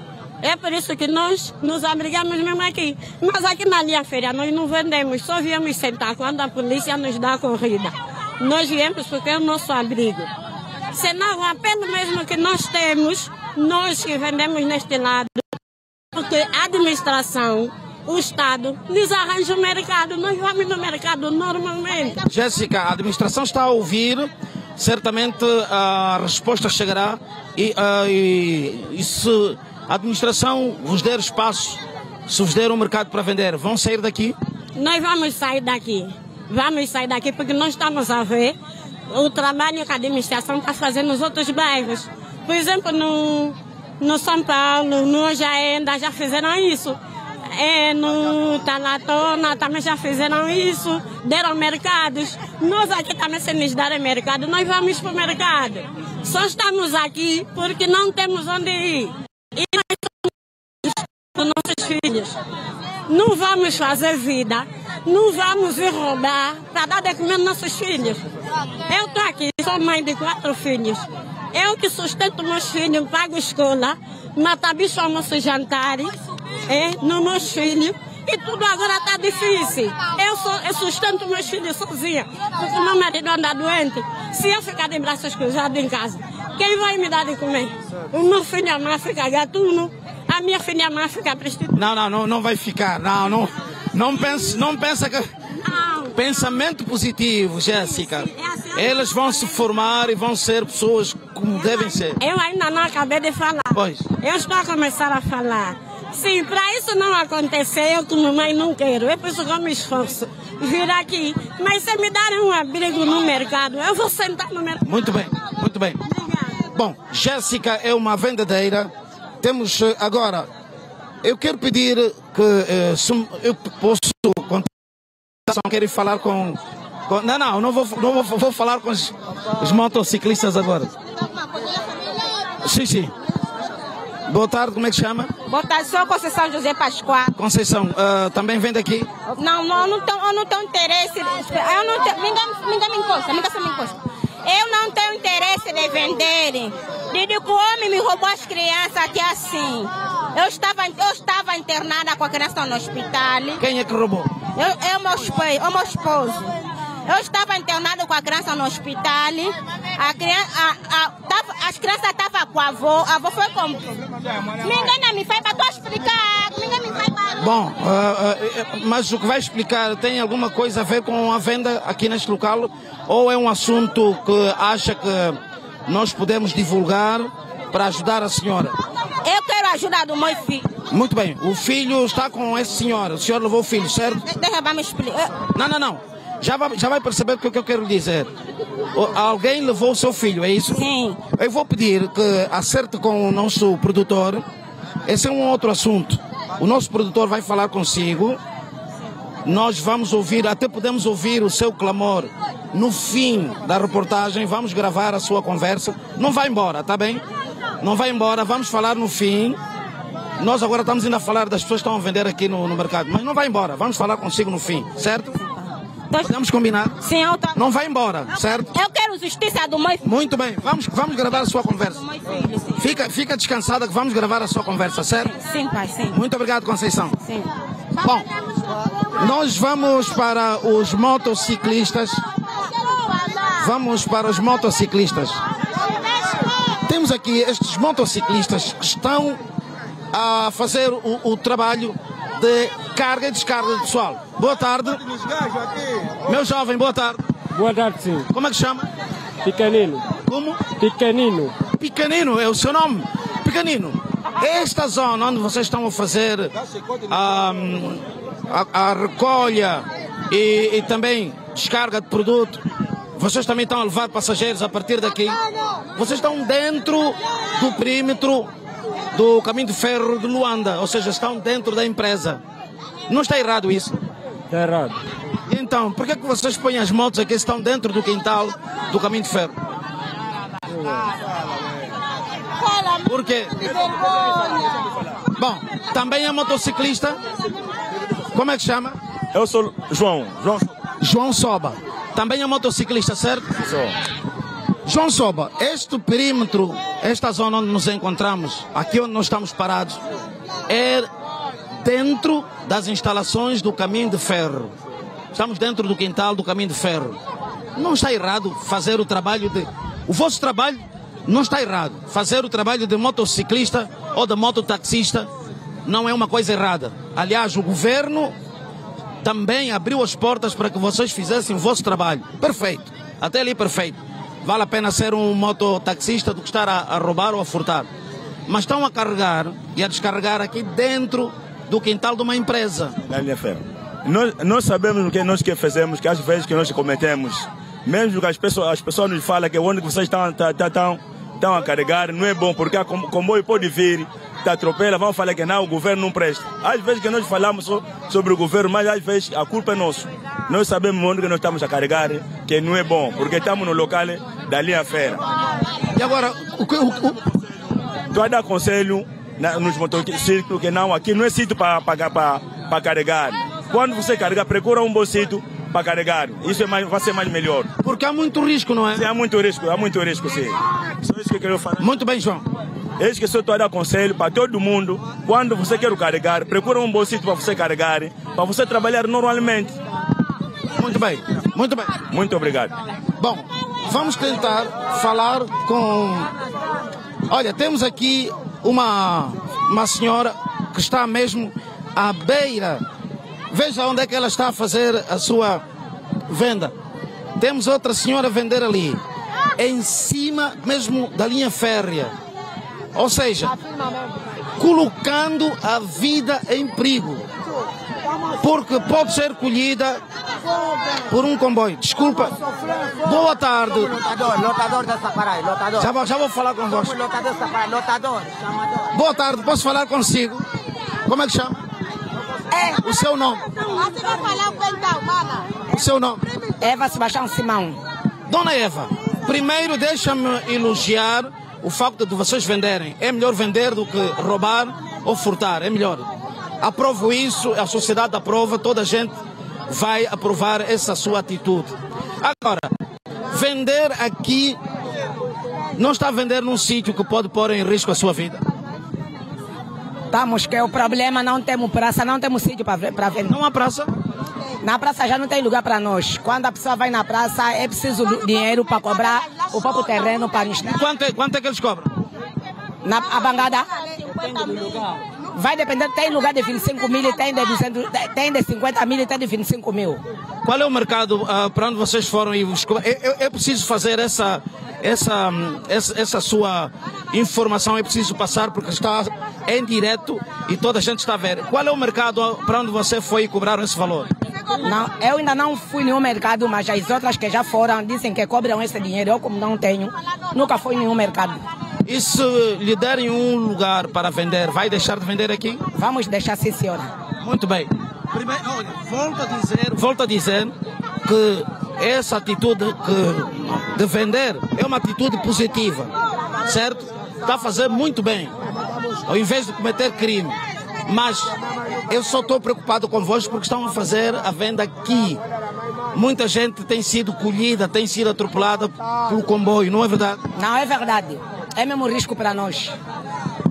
É por isso que nós nos abrigamos mesmo aqui. Mas aqui na linha férrea nós não vendemos, só viemos sentar quando a polícia nos dá a corrida. Nós viemos porque é o nosso abrigo. Senão, o apelo mesmo que nós temos, nós que vendemos neste lado, porque a administração, o Estado, nos arranja o mercado. Nós vamos no mercado normalmente. Jéssica, a administração está a ouvir, certamente a resposta chegará e se a administração vos der espaço, se vos der um mercado para vender, vão sair daqui? Nós vamos sair daqui. Vamos sair daqui porque nós estamos a ver o trabalho que a administração está fazendo nos outros bairros. Por exemplo, no São Paulo, no Ojaenda, já fizeram isso. No Talatona também já fizeram isso, deram mercados. Nós aqui também, se nos darem mercado, nós vamos para o mercado. Só estamos aqui porque não temos onde ir. E nós somos os nossos filhos. Não vamos fazer vida, não vamos ir roubar para dar de comer aos nossos filhos. Eu estou aqui, sou mãe de 4 filhos. Eu que sustento meus filhos, pago escola, matabicho almoço jantares, nos meus filhos. E tudo agora está difícil. Eu sustento meus filhos sozinha, porque meu marido anda doente. Se eu ficar de braços cruzados em casa, quem vai me dar de comer? O meu filho amar fica gatuno, a minha filha amar fica prostituta. Não vai ficar. Não pensa que... Pensamento positivo, Jéssica. Elas vão se formar e vão ser pessoas como devem ser. Eu ainda não acabei de falar. Pois. Eu estou a começar a falar. Sim, para isso não acontecer, eu como mãe não quero. É por isso que eu me esforço vir aqui. Mas se me darem um abrigo no mercado, eu vou sentar no mercado. Muito bem, muito bem. Obrigada. Bom, Jéssica é uma vendedeira. Temos agora... Eu quero pedir que se eu posso... Quero falar com... Não vou falar com os motociclistas agora. Sim. Boa tarde, como é que chama? Boa tarde, sou Conceição José Pascoal. Conceição, também vende aqui? Não, eu não tenho interesse. Ninguém me encosta. Eu não tenho interesse de vender. Digo que o homem me roubou as crianças aqui assim. Eu estava internada com a criança no hospital. Quem é que roubou? Meu esposo. Eu estava internada com a criança no hospital. As crianças estavam com a avó foi como... Ninguém não me faz para tu explicar. Ninguém me faz para... Bom, mas o que vai explicar tem alguma coisa a ver com a venda aqui neste local? Ou é um assunto que acha que nós podemos divulgar para ajudar a senhora? Eu quero a ajuda do meu filho. Muito bem, o filho está com essa senhora. O senhor levou o filho, certo? Deixa eu me explicar. Não. Já vai perceber o que eu quero dizer. Alguém levou o seu filho, é isso? Sim. Eu vou pedir que acerte com o nosso produtor. Esse é um outro assunto. O nosso produtor vai falar consigo. Nós vamos ouvir, até podemos ouvir o seu clamor no fim da reportagem. Vamos gravar a sua conversa. Não vai embora, tá bem? Não vai embora, vamos falar no fim. Nós agora estamos ainda a falar das pessoas que estão a vender aqui no mercado. Mas não vai embora, vamos falar consigo no fim, certo? Podemos combinar? Sim, eu tô... Não vai embora, certo? Eu quero justiça do meu filho. Muito bem, vamos gravar a sua conversa. Do meu filho, sim. Fica descansada que vamos gravar a sua conversa, certo? Sim, pai, sim. Muito obrigado, Conceição. Sim. Bom, nós vamos para os motociclistas. Temos aqui estes motociclistas que estão a fazer o trabalho de carga e descarga de pessoal. Boa tarde. Meu jovem, boa tarde. Boa tarde, sim. Como é que chama? Pequenino. Como? Pequenino. Pequenino, é o seu nome? Pequenino. Esta zona onde vocês estão a fazer a recolha e também descarga de produto, vocês também estão a levar passageiros a partir daqui? Vocês estão dentro do perímetro do caminho de ferro de Luanda, ou seja, estão dentro da empresa. Não está errado isso? Está errado. Então, por que vocês põem as motos aqui, estão dentro do quintal do caminho de ferro? Por quê? Bom, também é motociclista. Como é que chama? Eu sou João Soba. Também é motociclista, certo? Sou. João Soba, este perímetro, esta zona onde nos encontramos, aqui onde nós estamos parados, é dentro das instalações do caminho de ferro. Estamos dentro do quintal do caminho de ferro. Não está errado fazer o trabalho de... O vosso trabalho não está errado. Fazer o trabalho de motociclista ou de mototaxista não é uma coisa errada. Aliás, o governo também abriu as portas para que vocês fizessem o vosso trabalho. Perfeito. Até ali perfeito. Vale a pena ser um mototaxista do que estar a roubar ou a furtar. Mas estão a carregar e a descarregar aqui dentro do quintal de uma empresa. Na linha ferro. Nós sabemos o que nós fazemos, que às vezes que nós cometemos Mesmo que as pessoas nos falam que onde vocês estão a carregar não é bom, porque o comboio pode vir, te atropela, vão falar que não, o governo não presta. Às vezes que nós falamos sobre o governo, mas às vezes a culpa é nossa. Nós sabemos onde que nós estamos a carregar, que não é bom, porque estamos no local da linha fera. E agora, tu vai dar conselho nos motociclos que não, aqui não é sítio para carregar. Quando você carregar, procura um bom sítio para carregar. Isso vai ser mais melhor. Porque há muito risco, não é? Sim, há muito risco, sim. Só isso que eu quero falar. Muito bem, João. É isso que eu estou a dar conselho para todo mundo. Quando você quer carregar, procura um bom sítio para você carregar, para você trabalhar normalmente. Muito bem, muito bem. Muito obrigado. Bom, vamos tentar falar com... Olha, temos aqui uma senhora que está mesmo à beira. Veja onde é que ela está a fazer a sua venda. Temos outra senhora a vender ali, em cima mesmo da linha férrea. Ou seja, colocando a vida em perigo. Porque pode ser colhida por um comboio. Desculpa. Boa tarde. Lotador da Saparai, lotador. Já vou falar com você. Lotador da Saparai, lotador. Boa tarde, posso falar consigo? Como é que chama? O seu nome? O seu nome? Eva Sebastião Simão. Dona Eva, primeiro deixa-me elogiar o facto de vocês venderem. É melhor vender do que roubar ou furtar, é melhor. Aprovo isso, a sociedade aprova, toda a gente vai aprovar essa sua atitude. Agora, vender aqui não está a vender num sítio que pode pôr em risco a sua vida. Estamos que é o problema, não temos praça, não temos sítio para vender. Não há praça? Na praça já não tem lugar para nós. Quando a pessoa vai na praça, é preciso dinheiro para cobrar o próprio terreno para instalar. Quanto é que eles cobram? A bangada? Vai depender, tem lugar de 25 mil, tem de 200, tem de 50 mil e tem de 25 mil. Qual é o mercado para onde vocês foram e é preciso fazer essa sua informação, é preciso passar porque está em direto e toda a gente está a ver. Qual é o mercado para onde você foi e cobraram esse valor? Não, eu ainda não fui em nenhum mercado, mas as outras que já foram dizem que cobram esse dinheiro. Eu, como não tenho, nunca fui em nenhum mercado. E se lhe derem um lugar para vender, vai deixar de vender aqui? Vamos deixar, sim, senhora. Muito bem. Primeiro, olha, volto a dizer que essa atitude de vender é uma atitude positiva, certo? Está a fazer muito bem, ao invés de cometer crime. Mas eu só estou preocupado convosco porque estão a fazer a venda aqui. Muita gente tem sido colhida, tem sido atropelada pelo comboio, não é verdade? Não, é verdade. É mesmo risco para nós.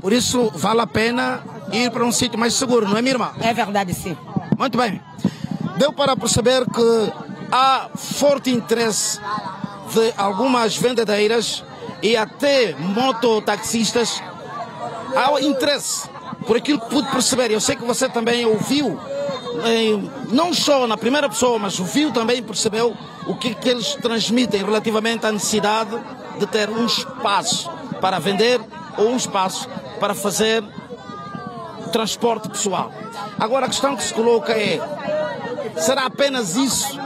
Por isso vale a pena ir para um sítio mais seguro, não é, minha irmã? É verdade, sim. Muito bem. Deu para perceber que há forte interesse de algumas vendedeiras e até mototaxistas. Há interesse por aquilo que pude perceber. Eu sei que você também ouviu, não só na primeira pessoa, mas ouviu também e percebeu o que eles transmitem relativamente à necessidade de ter um espaço para vender ou um espaço para fazer transporte pessoal. Agora a questão que se coloca é, será apenas isso?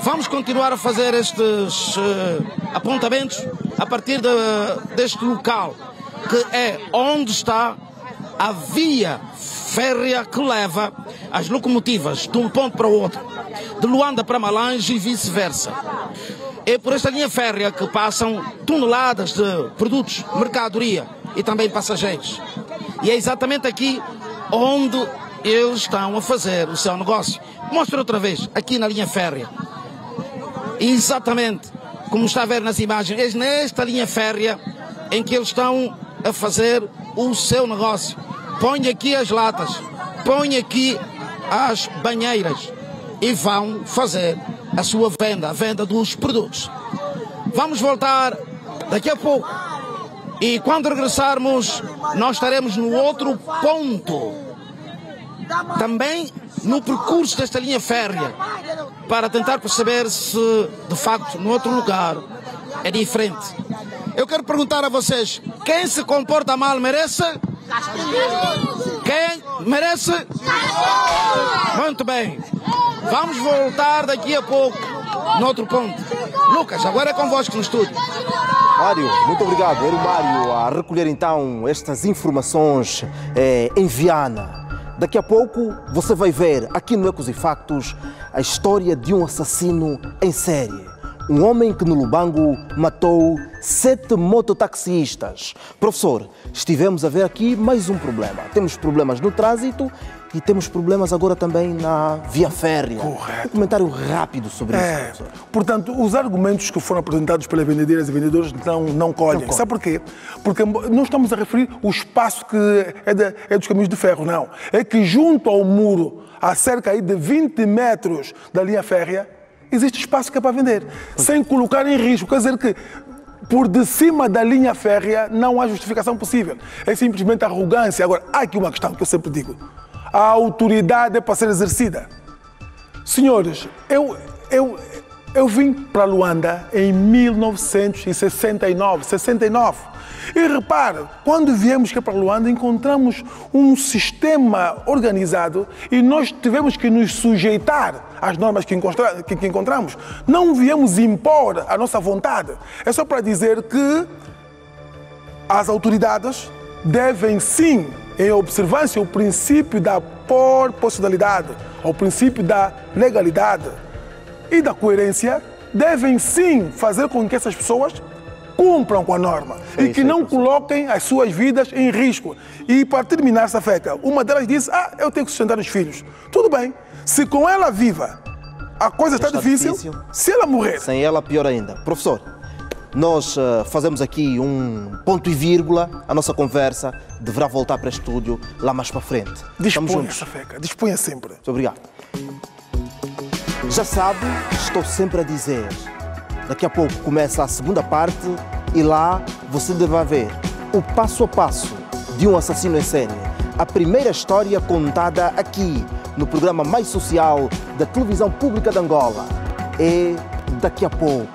Vamos continuar a fazer estes apontamentos a partir deste local, que é onde está a via férrea que leva as locomotivas de um ponto para o outro, de Luanda para Malange e vice-versa. É por esta linha férrea que passam toneladas de produtos, mercadoria e também passageiros. E é exatamente aqui onde eles estão a fazer o seu negócio. Mostra outra vez, aqui na linha férrea. Exatamente como está a ver nas imagens, é nesta linha férrea em que eles estão a fazer o seu negócio. Põe aqui as latas, põe aqui as banheiras e vão fazer a sua venda, a venda dos produtos. Vamos voltar daqui a pouco e quando regressarmos nós estaremos no outro ponto, também no percurso desta linha férrea, para tentar perceber se de facto no outro lugar é diferente. Eu quero perguntar a vocês, quem se comporta mal merece? Quem merece? Muito bem. Vamos voltar daqui a pouco no outro ponto. Lucas, agora é convosco no estúdio. Mário, muito obrigado. Era o Mário a recolher então estas informações em Viana. Daqui a pouco você vai ver aqui no Ecos e Factos a história de um assassino em série. Um homem que no Lubango matou 7 mototaxistas. Professor, estivemos a ver aqui mais um problema. Temos problemas no trânsito e temos problemas agora também na via férrea. Correto. Um comentário rápido sobre isso, professor. Portanto, os argumentos que foram apresentados pelas vendedeiras e vendedores não colhem. Sabe porquê? Porque não estamos a referir o espaço que é dos caminhos de ferro, não. É que junto ao muro, a cerca aí de 20 metros da linha férrea, existe espaço que é para vender, sem colocar em risco. Quer dizer que por de cima da linha férrea não há justificação possível. É simplesmente arrogância. Agora, há aqui uma questão que eu sempre digo. A autoridade é para ser exercida. Senhores, eu vim para Luanda em 1969. E repare, quando viemos aqui para Luanda, encontramos um sistema organizado e nós tivemos que nos sujeitar às normas que encontramos. Não viemos impor a nossa vontade. É só para dizer que as autoridades devem sim, em observância ao princípio da proporcionalidade, ao princípio da legalidade e da coerência, devem sim fazer com que essas pessoas cumpram com a norma e que não coloquem as suas vidas em risco. E para terminar essa feca, uma delas disse, eu tenho que sustentar os filhos. Tudo bem, se com ela viva a coisa está difícil, se ela morrer... Sem ela, pior ainda. Professor, nós fazemos aqui um ponto e vírgula, a nossa conversa deverá voltar para o estúdio lá mais para frente. Disponha essa feca, disponha sempre. Muito obrigado. Já sabe, estou sempre a dizer... Daqui a pouco começa a segunda parte e lá você deverá ver o passo a passo de um assassino em série. A primeira história contada aqui no programa mais social da televisão pública de Angola. É daqui a pouco.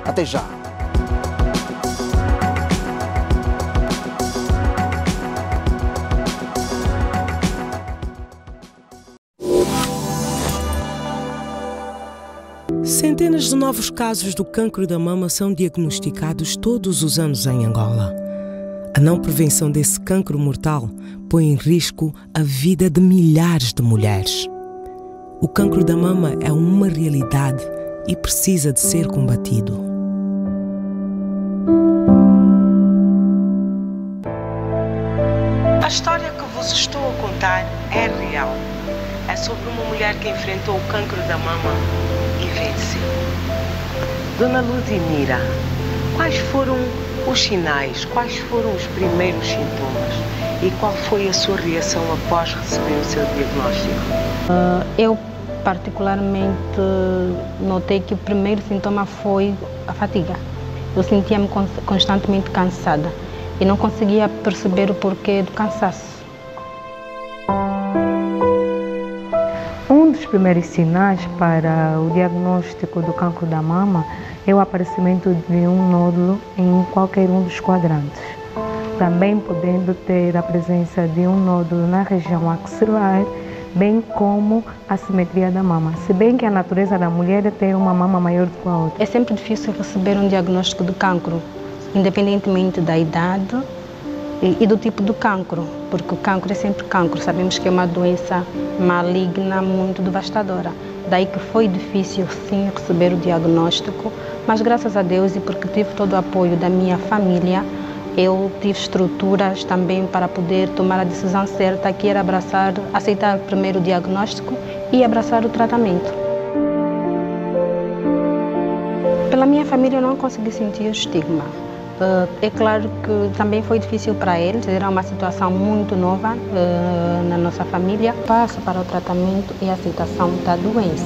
Até já. Centenas de novos casos do cancro da mama são diagnosticados todos os anos em Angola. A não prevenção desse cancro mortal põe em risco a vida de milhares de mulheres. O cancro da mama é uma realidade e precisa de ser combatido. A história que vos estou a contar é real. É sobre uma mulher que enfrentou o cancro da mama e venceu. Dona Ludmira, quais foram os sinais, quais foram os primeiros sintomas e qual foi a sua reação após receber o seu diagnóstico? Eu particularmente notei que o primeiro sintoma foi a fadiga. Eu sentia-me constantemente cansada e não conseguia perceber o porquê do cansaço. Um dos primeiros sinais para o diagnóstico do cancro da mama é o aparecimento de um nódulo em qualquer um dos quadrantes. Também podendo ter a presença de um nódulo na região axilar, bem como a simetria da mama. Se bem que a natureza da mulher é ter uma mama maior do que a outra. É sempre difícil receber um diagnóstico do cancro, independentemente da idade e do tipo do cancro, porque o cancro é sempre cancro. Sabemos que é uma doença maligna muito devastadora. Daí que foi difícil, sim, receber o diagnóstico, mas graças a Deus e porque tive todo o apoio da minha família, eu tive estruturas também para poder tomar a decisão certa, que era aceitar primeiro o diagnóstico e abraçar o tratamento. Pela minha família eu não consegui sentir o estigma. É claro que também foi difícil para eles, era uma situação muito nova na nossa família. Passo para o tratamento e a aceitação da doença,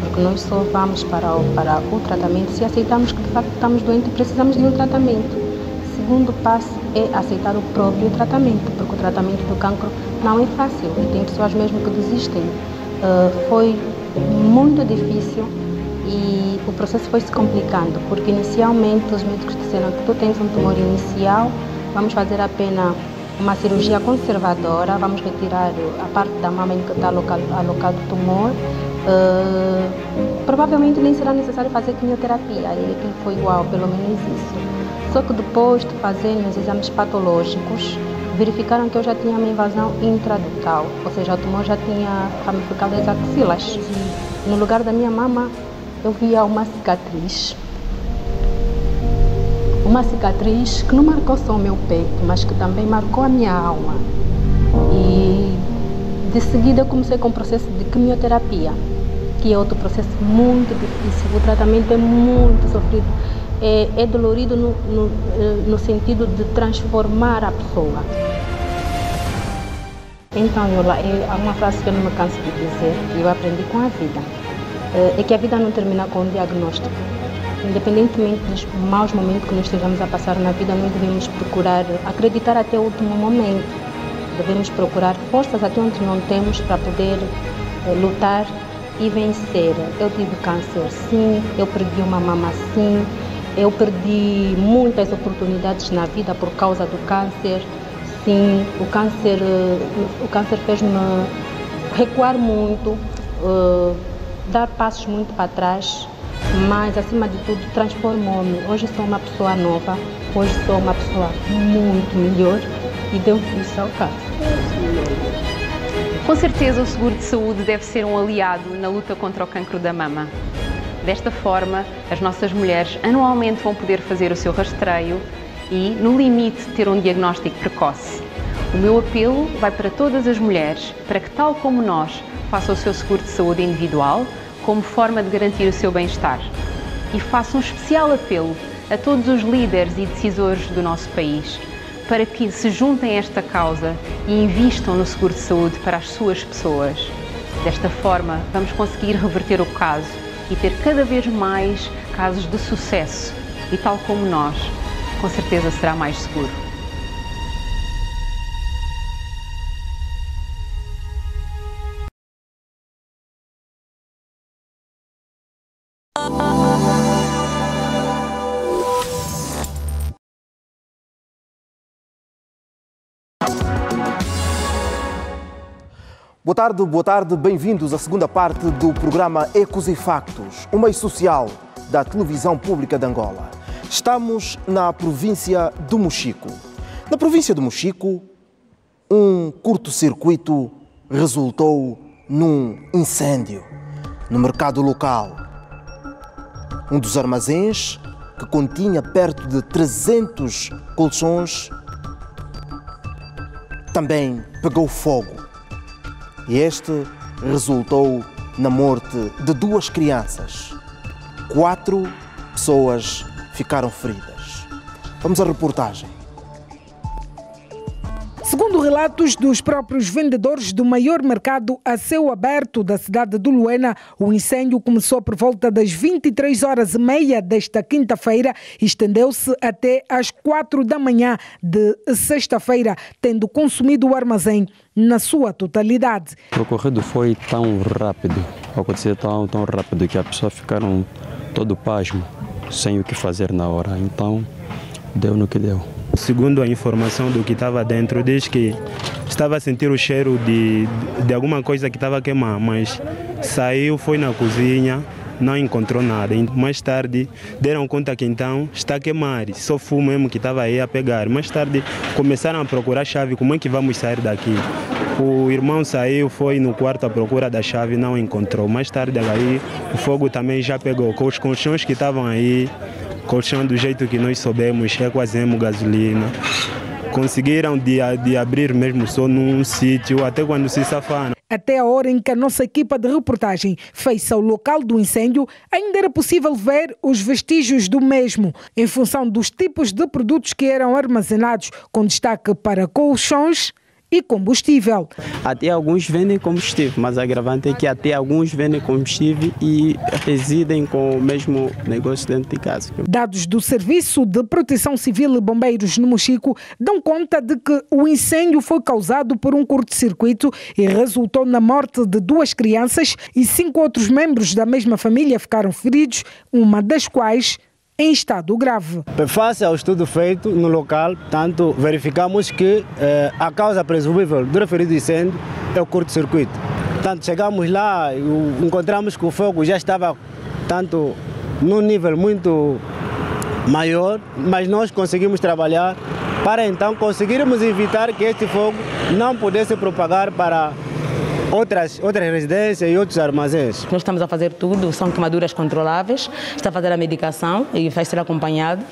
porque nós só vamos para o tratamento se aceitamos que de facto estamos doentes e precisamos de um tratamento. O segundo passo é aceitar o próprio tratamento, porque o tratamento do cancro não é fácil e tem pessoas mesmo que desistem. Foi muito difícil e o processo foi se complicando, porque inicialmente os médicos disseram que tu tens um tumor inicial, vamos fazer apenas uma cirurgia conservadora. Vamos retirar a parte da mama em que está alocado o tumor. Provavelmente nem será necessário fazer quimioterapia, e aquilo foi igual, pelo menos isso. Só que depois de fazerem os exames patológicos, verificaram que eu já tinha uma invasão intraductal, ou seja, o tumor já tinha ramificado as axilas. No lugar da minha mama, eu via uma cicatriz. Uma cicatriz que não marcou só o meu peito, mas que também marcou a minha alma. E de seguida eu comecei com o processo de quimioterapia, que é outro processo muito difícil. O tratamento é muito sofrido. É dolorido no sentido de transformar a pessoa. Então, há uma frase que eu não me canso de dizer, e eu aprendi com a vida, é que a vida não termina com o diagnóstico. Independentemente dos maus momentos que nós estejamos a passar na vida, nós devemos procurar acreditar até o último momento. Devemos procurar forças até onde não temos para poder lutar e vencer. Eu tive câncer, sim, eu perdi uma mama, sim, eu perdi muitas oportunidades na vida por causa do câncer. Sim, o câncer fez-me recuar muito, dar passos muito para trás, mas acima de tudo transformou-me. Hoje sou uma pessoa nova, hoje sou uma pessoa muito melhor e deu isso ao câncer. Com certeza o seguro de saúde deve ser um aliado na luta contra o cancro da mama. Desta forma, as nossas mulheres anualmente vão poder fazer o seu rastreio e, no limite, ter um diagnóstico precoce. O meu apelo vai para todas as mulheres, para que, tal como nós, façam o seu seguro de saúde individual, como forma de garantir o seu bem-estar. E faço um especial apelo a todos os líderes e decisores do nosso país, para que se juntem a esta causa e invistam no seguro de saúde para as suas pessoas. Desta forma, vamos conseguir reverter o caso e ter cada vez mais casos de sucesso. E, tal como nós, com certeza será mais seguro. Boa tarde, bem-vindos à segunda parte do programa Ecos e Factos, o meio social da televisão pública de Angola. Estamos na província do Mochico. Na província do Mochico, um curto-circuito resultou num incêndio no mercado local. Um dos armazéns, que continha perto de 300 colchões, também pegou fogo. E este resultou na morte de 2 crianças. 4 pessoas ficaram feridas. Vamos à reportagem. Segundo relatos dos próprios vendedores do maior mercado a céu aberto da cidade de Luena, o incêndio começou por volta das 23h30 desta quinta-feira e estendeu-se até às 4 da manhã de sexta-feira, tendo consumido o armazém na sua totalidade. O ocorrido foi tão rápido, aconteceu tão rápido que as pessoas ficaram todo pasmo, sem o que fazer na hora. Então, deu no que deu. Segundo a informação do que estava dentro, diz que estava a sentir o cheiro de alguma coisa que estava a queimar, mas saiu, foi na cozinha, não encontrou nada. Mais tarde deram conta que então está a queimar, só fumo mesmo que estava aí a pegar. Mais tarde começaram a procurar a chave, como é que vamos sair daqui? O irmão saiu, foi no quarto à procura da chave, não encontrou. Mais tarde aí o fogo também já pegou, com os colchões que estavam aí. Colchão do jeito que nós soubemos, é quase gasolina. Conseguiram de abrir mesmo só num sítio, até quando se safaram. Até a hora em que a nossa equipa de reportagem fez ao local do incêndio, ainda era possível ver os vestígios do mesmo, em função dos tipos de produtos que eram armazenados, com destaque para colchões e combustível. Até alguns vendem combustível, mas a agravante é que até alguns vendem combustível e residem com o mesmo negócio dentro de casa. Dados do Serviço de Proteção Civil e Bombeiros no Mochico dão conta de que o incêndio foi causado por um curto-circuito e resultou na morte de 2 crianças e 5 outros membros da mesma família ficaram feridos, uma das quais em estado grave. Face ao estudo feito no local, portanto, verificamos que a causa presumível do referido incêndio é o curto-circuito. Portanto, chegamos lá e encontramos que o fogo já estava, tanto num nível muito maior, mas nós conseguimos trabalhar para então conseguirmos evitar que este fogo não pudesse propagar para outras residências e outros armazéns. Nós estamos a fazer tudo, são queimaduras controláveis, está a fazer a medicação e vai ser acompanhado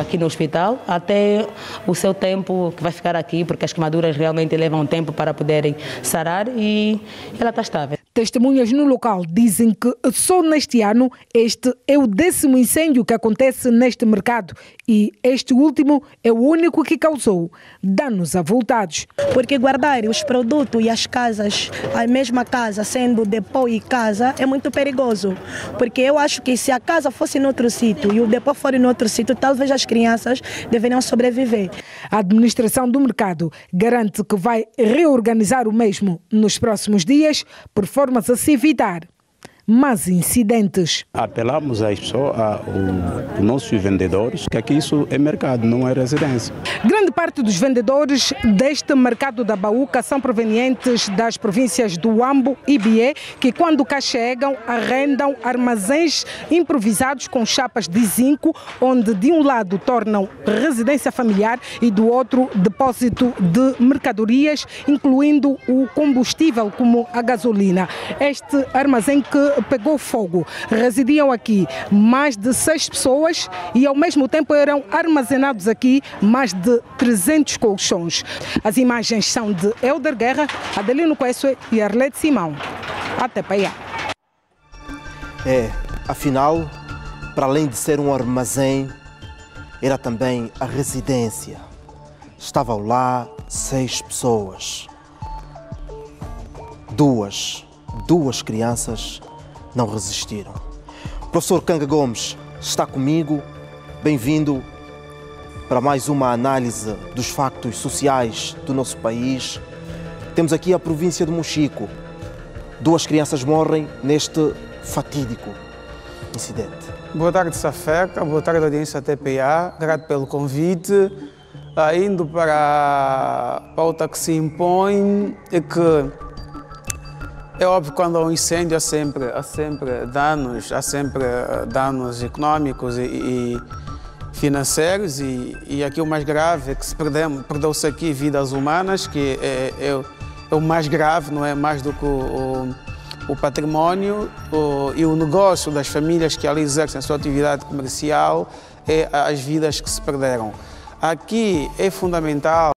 aqui no hospital até o seu tempo que vai ficar aqui, porque as queimaduras realmente levam tempo para poderem sarar e ela está estável. Testemunhas no local dizem que só neste ano este é o 10º incêndio que acontece neste mercado e este último é o único que causou danos avultados. Porque guardar os produtos e as casas, a mesma casa sendo depô e casa, é muito perigoso. Porque eu acho que se a casa fosse em outro sítio e o depô for em outro sítio, talvez as crianças deveriam sobreviver. A administração do mercado garante que vai reorganizar o mesmo nos próximos dias, por forma a se evitar mais incidentes. Apelamos às pessoas, aos nossos vendedores, que aqui isso é mercado, não é residência. Grande parte dos vendedores deste mercado da Baúca são provenientes das províncias do Huambo e Bié, que quando cá chegam arrendam armazéns improvisados com chapas de zinco, onde de um lado tornam residência familiar e do outro depósito de mercadorias, incluindo o combustível como a gasolina. Este armazém que pegou fogo. Residiam aqui mais de 6 pessoas e ao mesmo tempo eram armazenados aqui mais de 300 colchões. As imagens são de Elder Guerra, Adelino Coessue e Arlete Simão. Até Paiá. Afinal, para além de ser um armazém, era também a residência. Estavam lá 6 pessoas. Duas crianças não resistiram. O professor Kanga Gomes está comigo. Bem-vindo para mais uma análise dos factos sociais do nosso país. Temos aqui a província de Mochico. 2 crianças morrem neste fatídico incidente. Boa tarde, Safeca. Boa tarde, audiência TPA. Grato pelo convite. Indo para a pauta que se impõe, é que é óbvio que quando há um incêndio há sempre danos econômicos e financeiros e aqui o mais grave é que perdeu-se aqui vidas humanas, que é o mais grave, não é mais do que o património e o negócio das famílias que ali exercem a sua atividade comercial, é as vidas que se perderam. Aqui é fundamental